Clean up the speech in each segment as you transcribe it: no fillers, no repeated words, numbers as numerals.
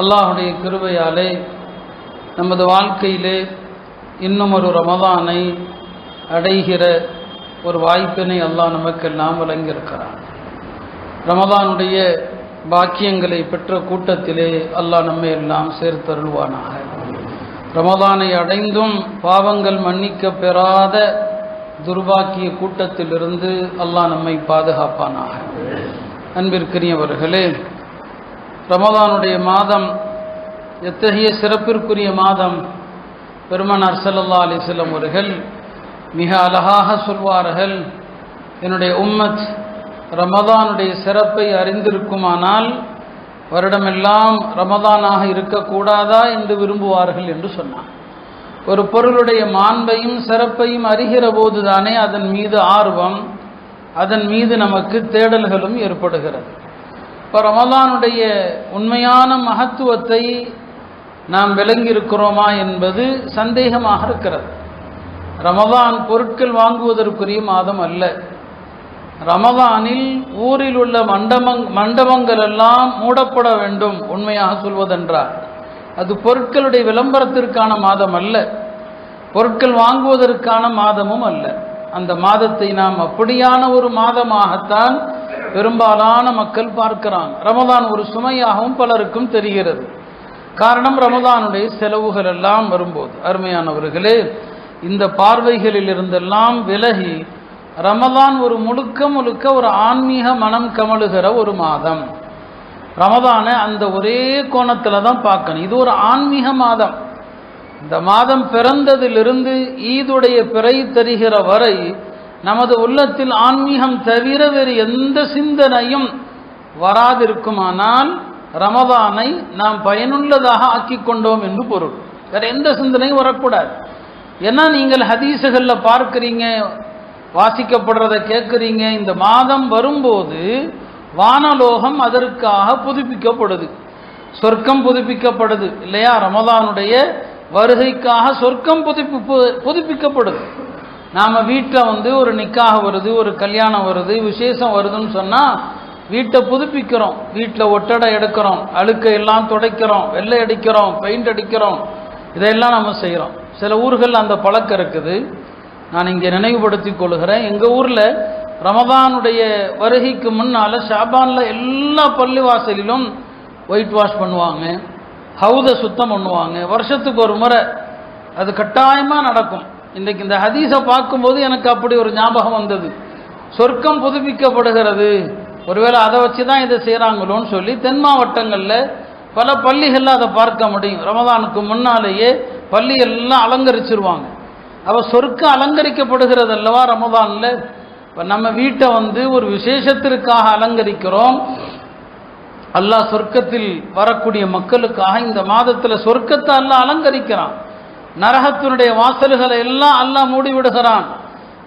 அல்லாஹுடைய கிருபையாலே நமது வாழ்க்கையிலே இன்னும் ஒரு ரமதானை அடைகிற ஒரு வாய்ப்பினை அல்லாஹ் நமக்கெல்லாம் வழங்கியிருக்கிறான். ரமதானுடைய பாக்கியங்களை பெற்ற கூட்டத்திலே அல்லாஹ் நம்மை எல்லாம் சேர்த்தருள்வானாக. ரமதானை அடைந்தும் பாவங்கள் மன்னிக்க பெறாத துர்பாக்கிய கூட்டத்திலிருந்து அல்லாஹ் நம்மை பாதுகாப்பானாக. அன்பிற்குரியவர்களே, ரமதானுடைய மாதம் எத்தகைய சிறப்பிற்குரிய மாதம்! பெருமானார் ஸல்லல்லாஹு அலைஹி வஸல்லம் அவர்கள் மிக அழகாக சொல்வார்கள், என்னுடைய உம்மத் ரமதானுடைய சிறப்பை அறிந்திருக்குமானால் வருடமெல்லாம் ரமதானாக இருக்கக்கூடாதா என்று விரும்புவார்கள் என்று சொன்னார். ஒரு பொருளுடைய மாண்பையும் சிறப்பையும் அறிகிற போதுதானே அதன் மீது ஆர்வம், அதன் மீது நமக்கு தேடல்களும் ஏற்படுகிறது. இப்போ ரமதானுடைய உண்மையான மகத்துவத்தை நாம் விளங்கியிருக்கிறோமா என்பது சந்தேகமாக இருக்கிறது. ரமதான் பொருட்கள் வாங்குவதற்குரிய மாதம் அல்ல. ரமதானில் ஊரில் உள்ள மண்டபங்கள் எல்லாம் மூடப்பட வேண்டும். உண்மையாக சொல்வதென்றால் அது பொருட்களுடைய விளம்பரத்திற்கான மாதம் அல்ல, பொருட்கள் வாங்குவதற்கான மாதமும் அல்ல. அந்த மாதத்தை நாம் அப்படியான ஒரு மாதமாகத்தான் பெரும்பாலான மக்கள் பார்க்கிறாங்க. ரமதான் ஒரு சுமையாகவும் பலருக்கும் தெரிகிறது. காரணம், ரமதானுடைய செலவுகள் எல்லாம் வரும்போது. அருமையானவர்களே, இந்த பார்வைகளில் இருந்தெல்லாம் விலகி ரமதான் ஒரு முழுக்க ஒரு ஆன்மீக மனம் கமழுகிற ஒரு மாதம். ரமதானை அந்த ஒரே கோணத்தில் தான் பார்க்கணும். இது ஒரு ஆன்மீக மாதம். இந்த மாதம் பிறந்ததிலிருந்து ஈதுடைய பிறை தருகிற வரை நமது உள்ளத்தில் ஆன்மீகம் தவிர வேறு எந்த சிந்தனையும் வராதிருக்குமானால் ரமதானை நாம் பயனுள்ளதாக ஆக்கி கொண்டோம் என்று பொருள். வேற எந்த சிந்தனையும் வரக்கூடாது. ஏன்னா நீங்கள் ஹதீஸுகளில் பார்க்குறீங்க, வாசிக்கப்படுறதை கேட்குறீங்க. இந்த மாதம் வரும்போது வானலோகம் அதற்காக புதுப்பிக்கப்படுது, சொர்க்கம் புதுப்பிக்கப்படுது இல்லையா? ரமதானுடைய வருகைக்காக சொர்க்கம் புதுப்பிக்கப்படுது. நாம் வீட்டில் ஒரு நிக்காக வருது, ஒரு கல்யாணம் வருது, விசேஷம் வருதுன்னு சொன்னால் வீட்டை புதுப்பிக்கிறோம். வீட்டில் ஒட்டடை எடுக்கிறோம், அழுக்கையெல்லாம் துடைக்கிறோம், வெள்ளை அடிக்கிறோம், பெயிண்ட் அடிக்கிறோம். இதையெல்லாம் நம்ம செய்கிறோம். சில ஊர்கள் அந்த பழக்கம் இருக்குது. நான் இங்கே நினைவுபடுத்திக் கொள்கிறேன். எங்கள் ஊரில் ரமதானுடைய வருகைக்கு முன்னால் ஷாபானில் எல்லா பள்ளிவாசலிலும் ஒயிட் வாஷ் பண்ணுவாங்க, ஹவுதை சுத்தம் பண்ணுவாங்க. வருஷத்துக்கு ஒரு முறை அது கட்டாயமாக நடக்கும். இன்றைக்கு இந்த ஹதீஸை பார்க்கும்போது எனக்கு அப்படி ஒரு ஞாபகம் வந்தது. சொர்க்கம் புதுப்பிக்கப்படுகிறது, ஒருவேளை அதை வச்சு தான் இதை செய்கிறாங்களோன்னு சொல்லி தென் மாவட்டங்களில் பல பள்ளிகளில் அதை பார்க்க முடியும். ரமதானுக்கு முன்னாலேயே பள்ளி எல்லாம் அலங்கரிச்சிருவாங்க. அப்போ சொர்க்கம் அலங்கரிக்கப்படுகிறது அல்லவா ரமதானில்? இப்போ நம்ம வீட்டை ஒரு விசேஷத்திற்காக அலங்கரிக்கிறோம். அல்லாஹ் சொர்க்கத்தில் வரக்கூடிய மக்களுக்காக இந்த மாதத்தில் சொர்க்கத்தை அல்லாஹ் அலங்கரிக்கிறான். நரகத்தினுடைய வாசல்களை எல்லாம் அல்லாஹ் மூடிவிடுகிறான்.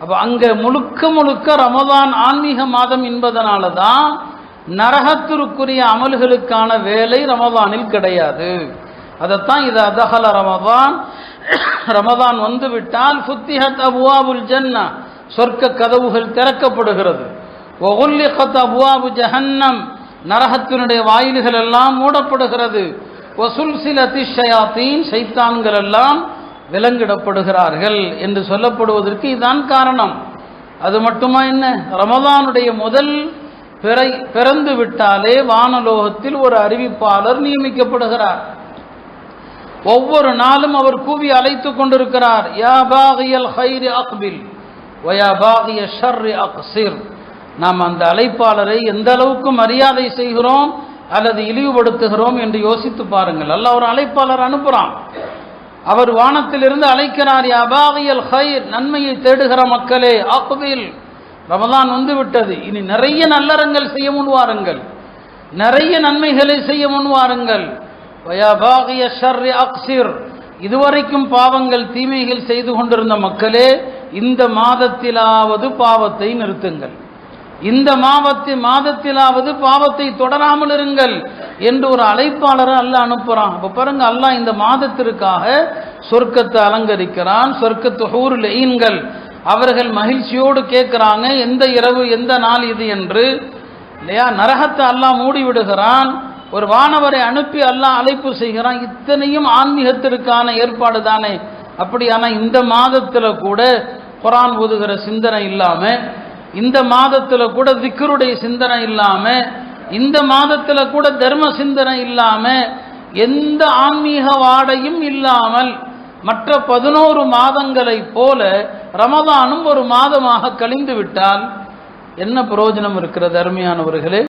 அப்போ அங்கே முழுக்க ரமதான் ஆன்மீக மாதம் என்பதனால தான் நரகத்திற்குரிய அமல்களுக்கான வேலை ரமதானில் கிடையாது. அதைத்தான் இது அதஹல ரமதான், ரமதான் வந்துவிட்டால் ஃபுத்திஹத் அபுவாபுல் ஜன்னா, சொர்க்க கதவுகள் திறக்கப்படுகிறது. வகுல்லிகத் அபுவாபு ஜஹன்னம், நரகத்தினுடைய வாயில்கள் எல்லாம் மூடப்படுகிறது. வசுல்சிலத்தி ஷயாத்தீன், ஷைத்தான்கள் எல்லாம் விலங்கிடப்படுகிறார்கள் என்று சொல்லப்படுவதற்கு இதுதான் காரணம். அது மட்டுமா என்ன, ரமதானுடைய முதல் பிறந்து விட்டாலே வானலோகத்தில் ஒரு அறிவிப்பாளர் நியமிக்கப்படுகிறார். ஒவ்வொரு நாளும் அவர் கூவி அழைத்து கொண்டிருக்கிறார், யா பாகியல் ஹைரி அக்பில் வ யா பாகிய ஷர்ரி அக்ஸிர். நாம் அந்த அழைப்பாளரை எந்த அளவுக்கு மரியாதை செய்கிறோம் அல்லது இழிவுபடுத்துகிறோம் என்று யோசித்து பாருங்கள். அல்லாஹ் ஒரு அழைப்பாளர் அனுப்புகிறான். அவர் வானத்திலிருந்து அழைக்கிறார், யா பாகியல் ஹைர், நன்மையை தேடுகிற மக்களே, அக்பில், ரமதான் வந்து விட்டது, இனி நிறைய நல்லறங்கள் செய்ய முன்வாருங்கள், நிறைய நன்மைகளை செய்ய முன்வாருங்கள். வயா பாகிய ஷர்ரி அக்ஸிர், இதுவரைக்கும் பாவங்கள் தீமைகள் செய்து கொண்டிருந்த மக்களே, இந்த மாதத்திலாவது பாவத்தை நிறுத்துங்கள், இந்த மாதத்திலாவது பாவத்தை தொடராமல் இருங்கள் என்று ஒரு அழைப்பாளரை அல்லாஹ் அனுப்புறான். அப்ப பாருங்க, அல்லாஹ் இந்த மாதத்திற்காக சொர்க்கத்தை அலங்கரிக்கிறான். சொர்க்கத்து ஹூருல் ஈன்கள் அவர்கள் மகிழ்ச்சியோடு கேட்கிறாங்க, எந்த இரவு எந்த நாள் இது என்று இல்லையா? நரகத்தை அல்லாஹ் மூடி விடுகிறான். ஒரு வானவரை அனுப்பி அல்லாஹ் அழைப்பு செய்கிறான். இத்தனையும் ஆன்மீகத்திற்கான ஏற்பாடு தானே. அப்படியான இந்த மாதத்தில் கூட குர்ஆன் ஓதுகிற சிந்தனை இல்லாம, இந்த மாதத்தில் கூட திக்ருடைய சிந்தனை இல்லாம, இந்த மாதத்தில் கூட தர்ம சிந்தனை இல்லாம, எந்த ஆன்மீக வாடையும் இல்லாமல் மற்ற 11 மாதங்களைப் போல ரமதானும் ஒரு மாதமாக கழிந்து விட்டால் என்ன பிரயோஜனம் இருக்கிறது? அருமையானவர்களே,